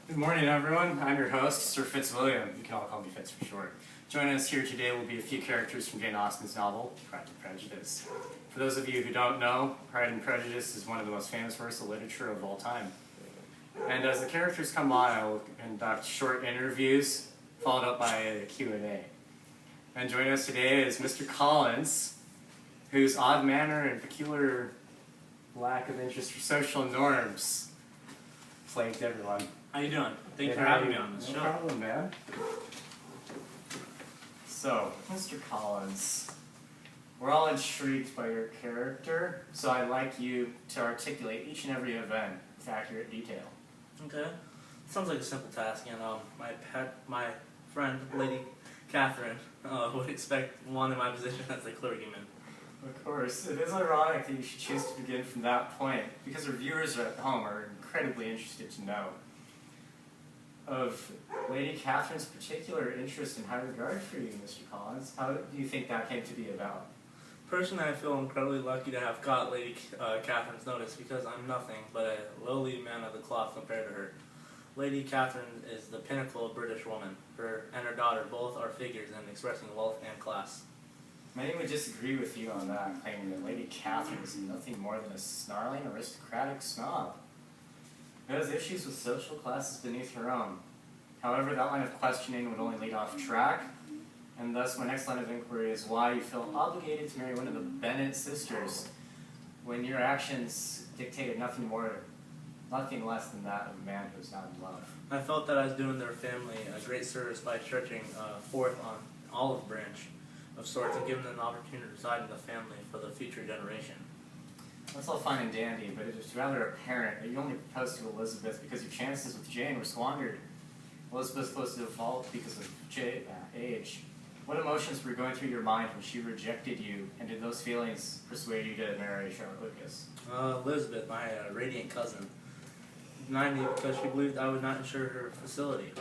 Good morning, everyone. I'm your host, Sir Fitzwilliam. You can all call me Fitz for short. Joining us here today will be a few characters from Jane Austen's novel, Pride and Prejudice. For those of you who don't know, Pride and Prejudice is one of the most famous works of literature of all time. And as the characters come on, I will conduct short interviews, followed up by a Q&A. And joining us today is Mr. Collins, whose odd manner and peculiar lack of interest for social norms plagued everyone. How you doing? Thanks for having me on this show. No problem, man. So, Mr. Collins, we're all intrigued by your character, so I'd like you to articulate each and every event with accurate detail. Okay. Sounds like a simple task, and my friend, Lady Catherine, would expect one in my position as a clergyman. Of course, it is ironic that you should choose to begin from that point, because our viewers at home are incredibly interested to know of Lady Catherine's particular interest and high regard for you, Mr. Collins. How do you think that came to be about? Personally, I feel incredibly lucky to have caught Lady Catherine's notice because I'm nothing but a lowly man of the cloth compared to her. Lady Catherine is the pinnacle of British woman. Her and her daughter both are figures in expressing wealth and class. Many would disagree with you on that, claiming that Lady Catherine is nothing more than a snarling, aristocratic snob who has issues with social classes beneath her own. However, that line of questioning would only lead off track, and thus my next line of inquiry is why you feel obligated to marry one of the Bennet sisters when your actions dictated nothing less than that of a man who is not in love. I felt that I was doing their family a great service by stretching forth on olive branch of sorts and giving them an opportunity to reside in the family for the future generation. That's all fine and dandy, but it is rather apparent that you only proposed to Elizabeth because your chances with Jane were squandered. Elizabeth was default because of age. What emotions were going through your mind when she rejected you, and did those feelings persuade you to marry Charlotte Lucas? Elizabeth, my radiant cousin, denied me because she believed I would not insure her facility.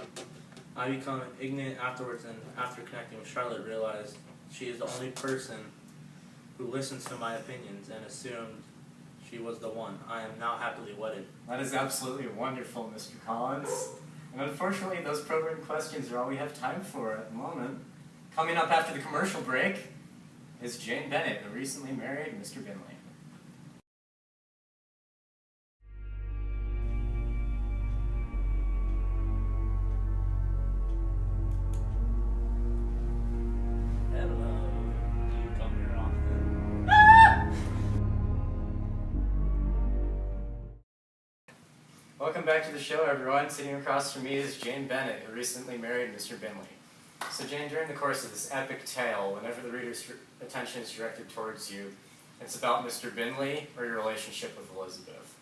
I became ignorant afterwards, and after connecting with Charlotte, realized she is the only person who listens to my opinions and assumed she was the one. I am now happily wedded. That is absolutely wonderful, Mr. Collins. And unfortunately, those probing questions are all we have time for at the moment. Coming up after the commercial break is Jane Bennet, who recently married Mr. Binley. Welcome back to the show, everyone. Sitting across from me is Jane Bennet, who recently married Mr. Binley. So Jane, during the course of this epic tale, whenever the reader's attention is directed towards you, it's about Mr. Binley or your relationship with Elizabeth.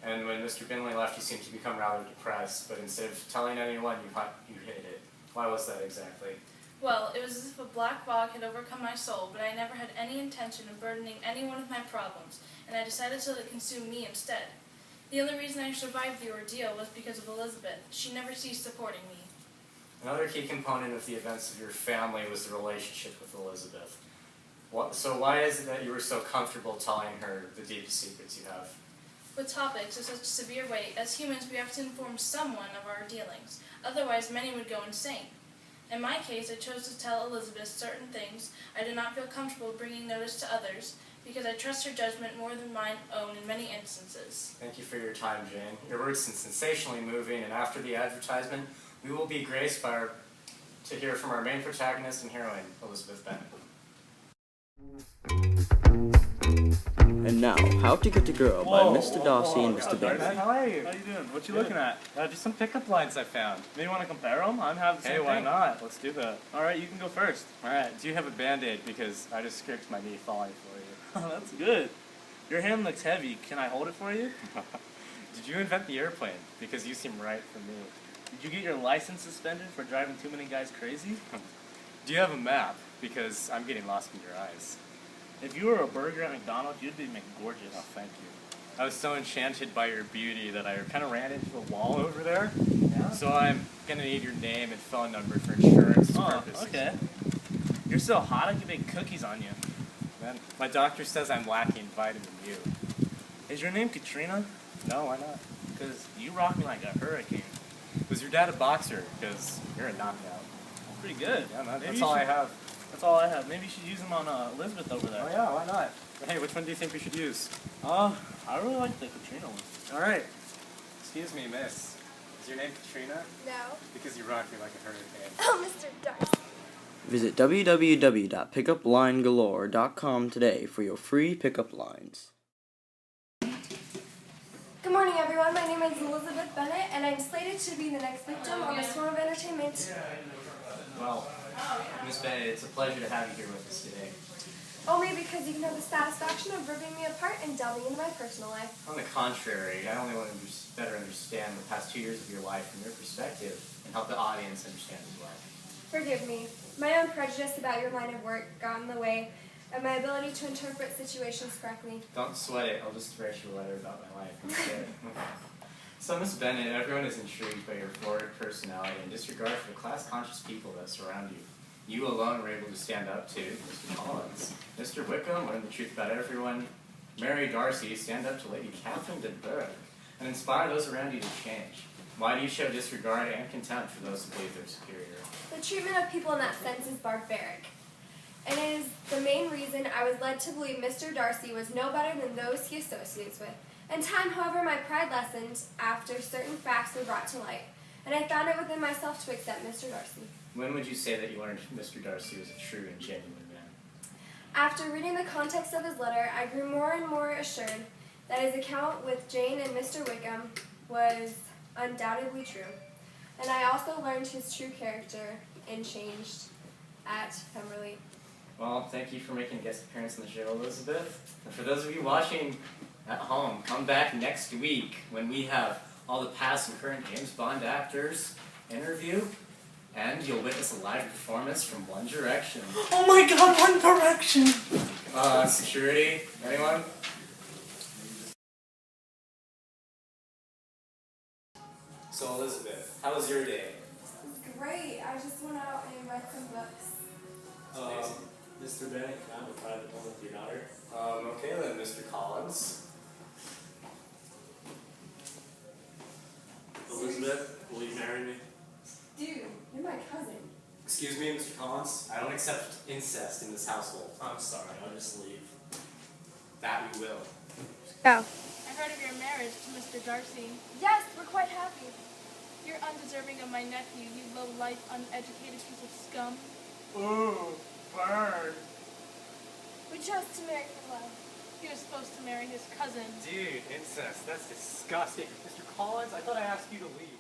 And when Mr. Binley left, you seemed to become rather depressed, but instead of telling anyone, you hid it. Why was that exactly? Well, it was as if a black fog had overcome my soul, but I never had any intention of burdening anyone with my problems, and I decided to let it consume me instead. The only reason I survived the ordeal was because of Elizabeth. She never ceased supporting me. Another key component of the events of your family was the relationship with Elizabeth. So why is it that you were so comfortable telling her the deepest secrets you have? With topics of such severe weight, as humans we have to inform someone of our dealings. Otherwise, many would go insane. In my case, I chose to tell Elizabeth certain things I did not feel comfortable bringing notice to others, because I trust her judgment more than mine own in many instances. Thank you for your time, Jane. Your words are sensationally moving, and after the advertisement, we will be graced to hear from our main protagonist and heroine, Elizabeth Bennet. And now, How to Get a Girl by Mr. Darcy and Mr. Bentley. How are you? How you doing? What you looking at? Just some pickup lines I found. Maybe you want to compare them? I'm having the same Hey, why thing. not? Let's do that. All right, you can go first. Alright, do you have a Band-Aid? Because I just scraped my knee falling for you. Oh, that's good. Your hand looks heavy. Can I hold it for you? Did you invent the airplane? Because you seem right for me. Did you get your license suspended for driving too many guys crazy? Do you have a map? Because I'm getting lost in your eyes. If you were a burger at McDonald's, you'd be gorgeous. Oh, thank you. I was so enchanted by your beauty that I kind of ran into a wall over there. Yeah? So I'm going to need your name and phone number for insurance purposes. Okay. You're so hot, I could bake cookies on you. Man, my doctor says I'm lacking vitamin U. Is your name Katrina? No, why not? Because you rock me like a hurricane. Was your dad a boxer? Because you're a knockout. Pretty good. Yeah, Maybe that's you all I should- have. That's all I have. Maybe you should use them on Elizabeth over there. Oh yeah, why not? Hey, which one do you think we should use? I really like the Katrina one. All right. Excuse me, miss. Is your name Katrina? No. Because you rock me like a hurricane. Oh, Mr. Darcy. Visit www.pickuplinegalore.com today for your free pickup lines. Good morning, everyone. My name is Elizabeth Bennett, and I'm slated to be the next victim on this form of entertainment. Well, Miss Bennett, it's a pleasure to have you here with us today. Only because you can have the satisfaction of ripping me apart and delving into my personal life. On the contrary, I only want to better understand the past 2 years of your life from your perspective and help the audience understand as well. Forgive me. My own prejudice about your line of work got in the way of my ability to interpret situations correctly. Don't sweat it. I'll just write you a letter about my life instead. So, Miss Bennett, everyone is intrigued by your florid personality and disregard for the class-conscious people that surround you. You alone were able to stand up to Mr. Collins. Mr. Wickham learned the truth about everyone. Mary Darcy, stand up to Lady Catherine de Bourgh and inspire those around you to change. Why do you show disregard and contempt for those who believe they're superior? The treatment of people in that sense is barbaric. And it is the main reason I was led to believe Mr. Darcy was no better than those he associates with. In time, however, my pride lessened after certain facts were brought to light, and I found it within myself to accept Mr. Darcy. When would you say that you learned Mr. Darcy was a true and genuine man? After reading the context of his letter, I grew more and more assured that his account with Jane and Mr. Wickham was undoubtedly true. And I also learned his true character and changed at Pemberley. Well, thank you for making a guest appearance on the show, Elizabeth. And for those of you watching at home, come back next week when we have all the past and current James Bond actors interview, and you'll witness a live performance from One Direction. Oh my God, One Direction! Security, anyone? So, Elizabeth, how was your day? It was great. I just went out and read some books. Mr. Bennett, can I have a private moment with your daughter? Okay then, Mr. Collins. Elizabeth, will you marry me? Dude, you're my cousin. Excuse me, Mr. Collins. I don't accept incest in this household. I'm sorry, I'll just leave. That we will. Oh. I heard of your marriage to Mr. Darcy. Yes, we're quite happy. You're undeserving of my nephew, you low-life, uneducated piece of scum. Ooh, burn. We chose to marry for love. He was supposed to marry his cousin. Dude, incest. That's disgusting. Mr. Collins, I thought I asked you to leave.